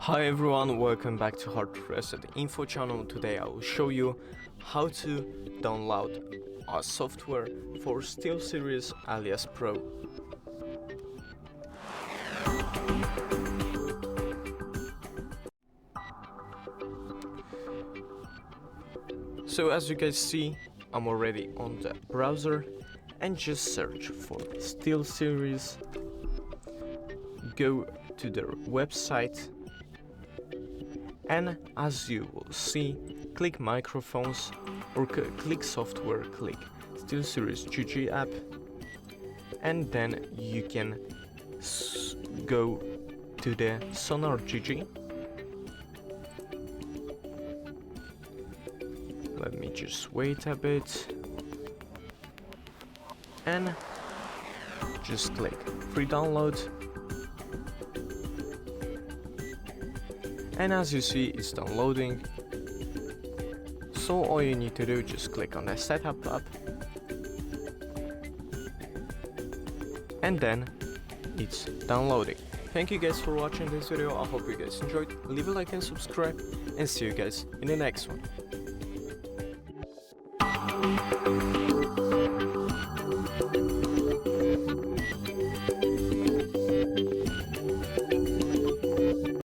Hi everyone, welcome back to HardReset.Info channel. Today I will show you how to download a software for STEELSERIES Alias Pro. So as you guys see, I'm already on the browser and just search for STEELSERIES. Go to their website. And as you will see, click microphones or click software, click STEELSERIES Gigi app, and then you can go to the Sonar Gigi. Let me just wait a bit and just click free download. And as you see, it's downloading. So all you need to do, just click on the setup tab, and then it's downloading. Thank you guys for watching this video. I hope you guys enjoyed. Leave a like and subscribe, and see you guys in the next one.